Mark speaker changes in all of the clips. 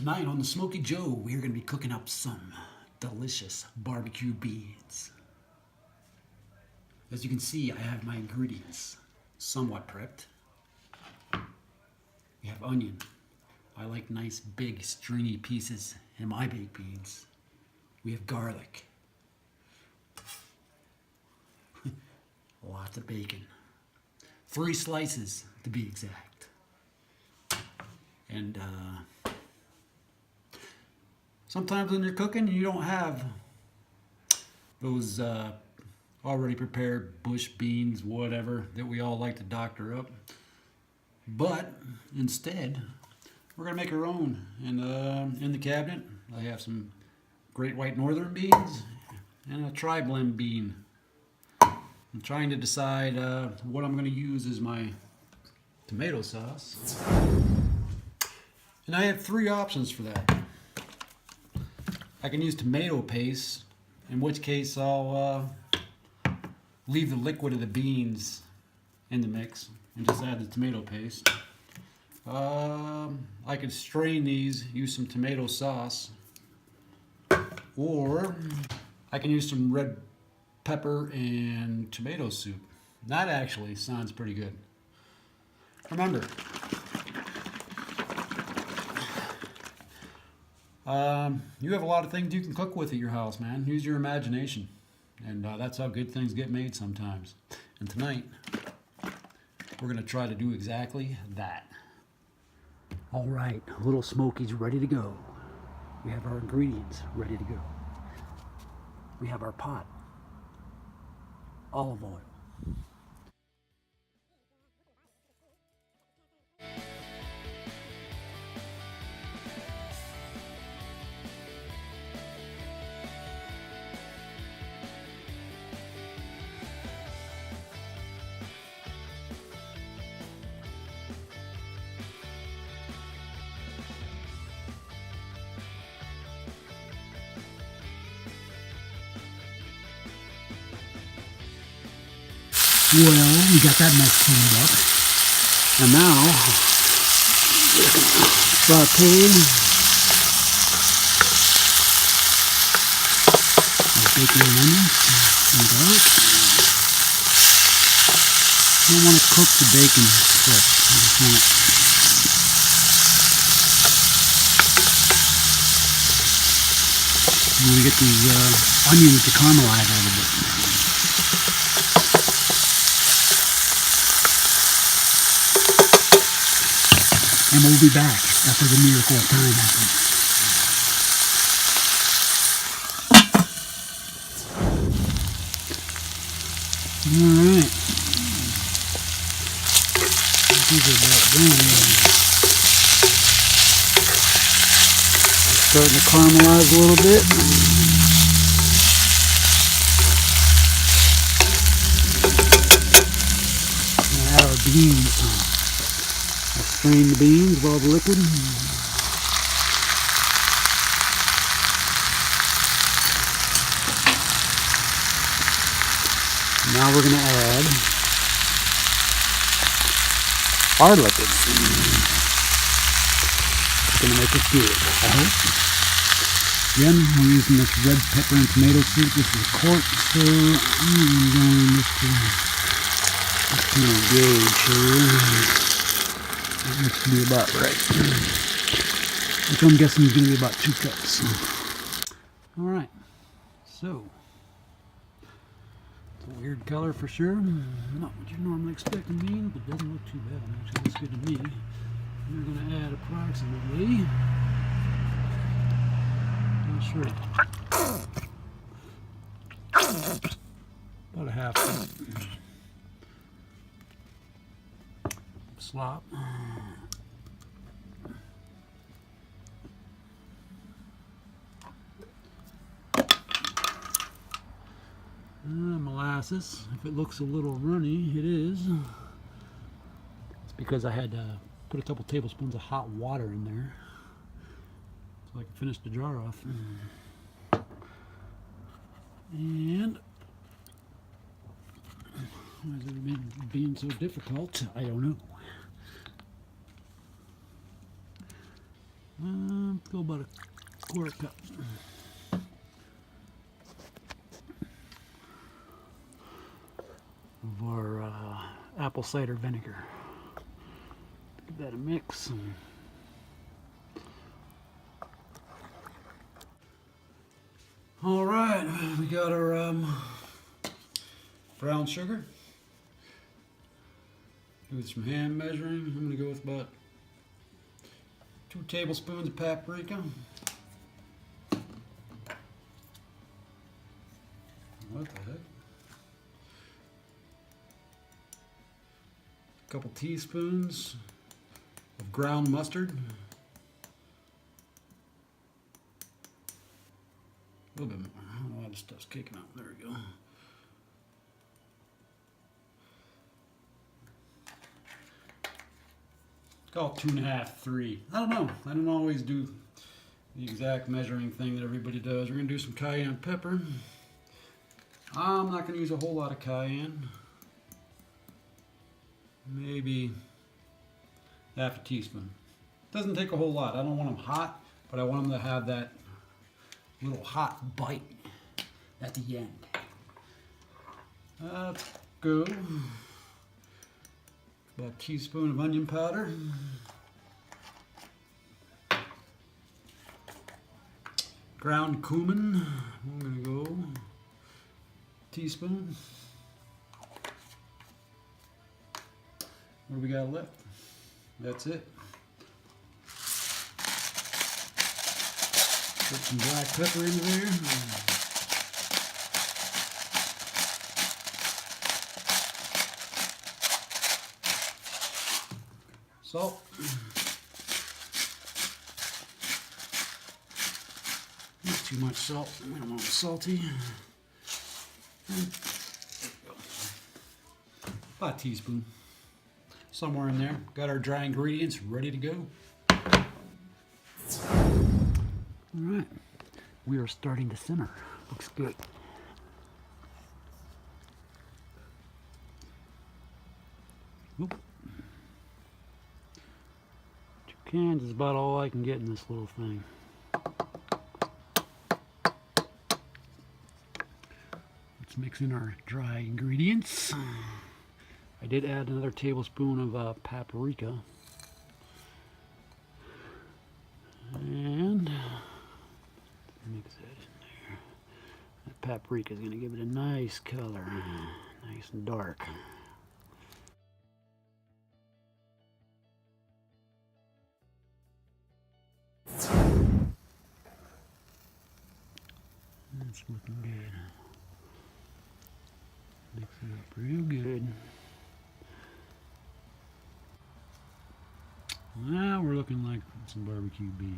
Speaker 1: Tonight on the Smokey Joe, we're going to be cooking up some delicious barbecue beans. As you can see, I have my ingredients somewhat prepped. We have onion. I like nice big stringy pieces in my baked beans. We have garlic. Lots of bacon. 3 slices to be exact. And sometimes when you're cooking, you don't have those already prepared bush beans, whatever, that we all like to doctor up. But instead, we're going to make our own. And in the cabinet, I have some Great White Northern beans and a tri-blend bean. I'm trying to decide what I'm going to use as my tomato sauce. And I have 3 options for that. I can use tomato paste, in which case I'll leave the liquid of the beans in the mix and just add the tomato paste. I could strain these, use some tomato sauce, or I can use some red pepper and tomato soup. That actually sounds pretty good. Remember, you have a lot of things you can cook with at your house, man. Use your imagination. And that's how good things get made sometimes. And tonight, we're going to try to do exactly that. All right, little Smokey's ready to go. We have our ingredients ready to go. We have our pot, olive oil. Well, we got that mess cleaned up. And now, we're going to saute our bacon and onions and garlic. I don't want to cook the bacon quick. I just want it. I'm going to get these onions to caramelize a little bit. And we'll be back after the miracle of time happens. Alright. These are about done. Starting to caramelize a little bit. And add our beans. Strain the beans with all the liquid. Now we're going to add our liquid. It's going to make it good, I hope. Again, we're using this red pepper and tomato soup. This is a quart, so I'm going just to gauge here. That looks to be about right. Which I'm guessing is going to be about 2 cups. Alright, so it's a weird color for sure. Not what you normally expect in beans, but it doesn't look too bad. Actually, looks good to me. We're going to add approximately, not sure, about a half cup. Slop. Molasses. If it looks a little runny, it is. It's because I had to put a couple tablespoons of hot water in there so I can finish the jar off. And why has it been so difficult? I don't know. Go about a quarter cup. Of our apple cider vinegar. Give that a mix. All right, we got our brown sugar. Do some hand measuring. I'm going to go with about 2 tablespoons of paprika. What the heck? A couple teaspoons of ground mustard. A little bit more. I don't know why this stuff's kicking out. There we go. Call it 2.5, 3. I don't know. I don't always do the exact measuring thing that everybody does. We're going to do some cayenne pepper. I'm not going to use a whole lot of cayenne. Maybe half a teaspoon. Doesn't take a whole lot. I don't want them hot, but I want them to have that little hot bite at the end. Let's go. About a teaspoon of onion powder. Ground cumin. I'm going to go teaspoon. What do we got left? That's it. Put some black pepper into there. Salt. Not too much salt. We don't want it salty. About a teaspoon. Somewhere in there. Got our dry ingredients ready to go. Alright. We are starting to simmer. Looks good. Oop. 2 cans is about all I can get in this little thing. Let's mix in our dry ingredients. I did add another tablespoon of paprika. And mix that in there. That paprika is going to give it a nice color. Nice and dark. That's looking good. Mix it up real good. Now we're looking like some barbecue beans.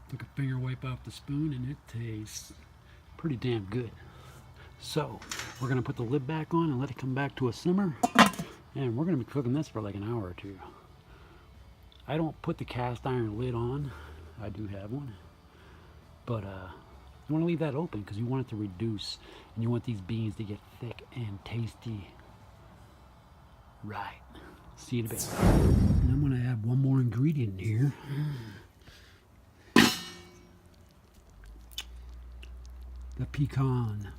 Speaker 1: Took a finger wipe off the spoon and it tastes pretty damn good. So we're going to put the lid back on and let it come back to a simmer. And we're going to be cooking this for like an hour or 2. I don't put the cast iron lid on. I do have one. But you want to leave that open because you want it to reduce. And you want these beans to get thick and tasty. Right. See you in a bit. And I'm going to add one more ingredient here. The pecan.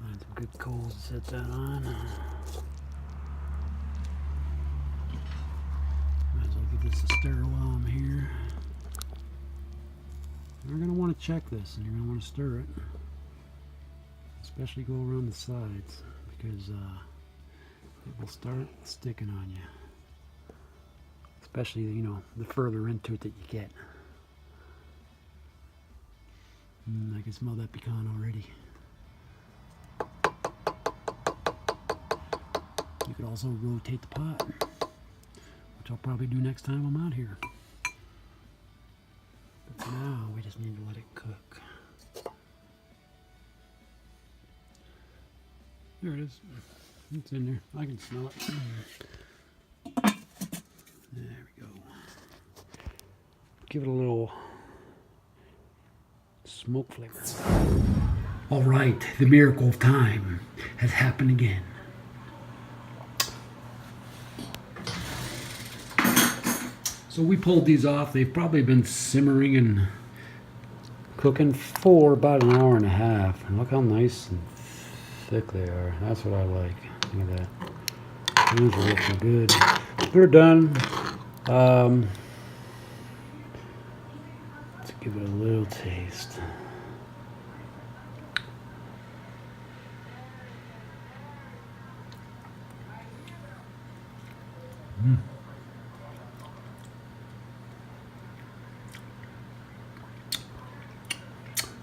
Speaker 1: Find some good coals to set that on. Might as well give this a stir while I'm here. You're going to want to check this and you're going to want to stir it. Especially go around the sides because it will start sticking on you. Especially, you know, the further into it that you get. I can smell that pecan already. You could also rotate the pot, which I'll probably do next time I'm out here. But for now, we just need to let it cook. There it is. It's in there. I can smell it. There we go. Give it a little smoke flavor. All right, the miracle of time has happened again. So we pulled these off. They've probably been simmering and cooking for about an hour and a half. And look how nice and thick they are. That's what I like. Look at that. These are looking good. They're done. Let's give it a little taste.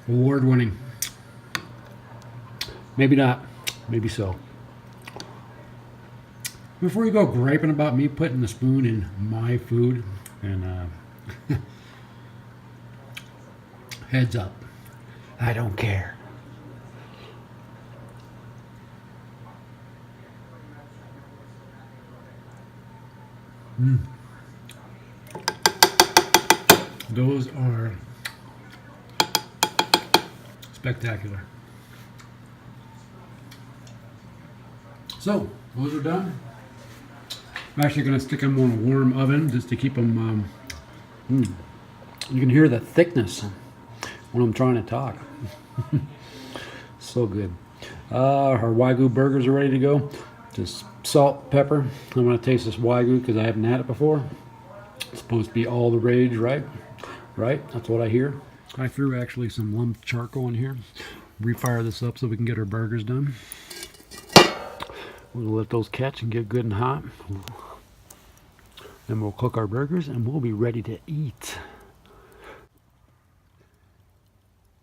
Speaker 1: Award-winning. Maybe not. Maybe so. Before you go griping about me putting the spoon in my food, and heads up, I don't care. Those are spectacular. So, those are done. I'm actually going to stick them on a warm oven just to keep them, you can hear the thickness when I'm trying to talk. So good. Our Wagyu burgers are ready to go. Just salt, pepper. I'm going to taste this Wagyu because I haven't had it before. It's supposed to be all the rage, right? Right? That's what I hear. I threw actually some lumped charcoal in here. Refire this up so we can get our burgers done. We'll let those catch and get good and hot. Then we'll cook our burgers and we'll be ready to eat.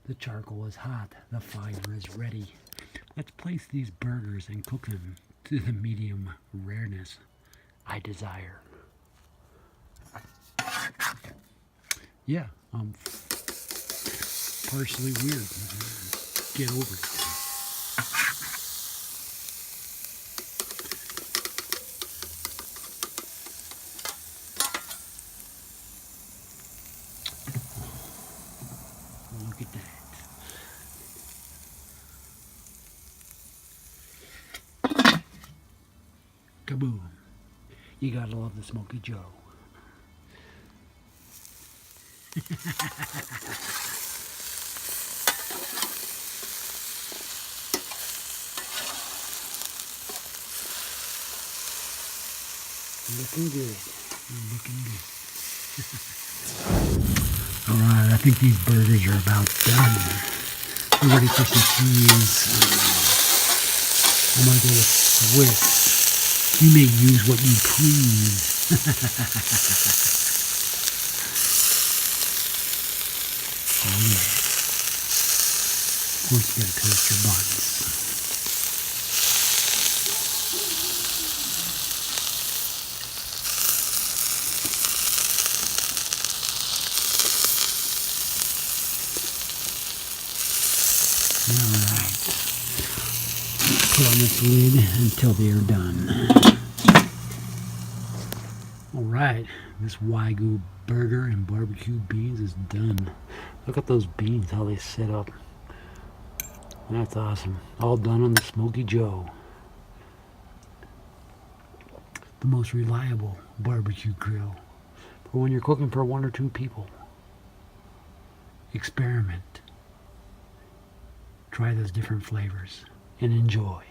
Speaker 1: The charcoal is hot. The fire is ready. Let's place these burgers and cook them to the medium rareness I desire. Yeah, partially weird. Get over it. Look at that. Kaboom. You gotta love the Smokey Joe. Looking good. Looking good. Alright, I think these burgers are about done. We're ready for some cheese. I'm going to go with Swiss. You may use what you please. Oh yeah. Of course you gotta toast your buns. Alright. Put on this lid until they are done. Alright, this Wagyu burger and barbecue beans is done. Look at those beans, how they sit up. That's awesome. All done on the Smokey Joe. The most reliable barbecue grill for when you're cooking for 1 or 2 people. Experiment. Try those different flavors and enjoy.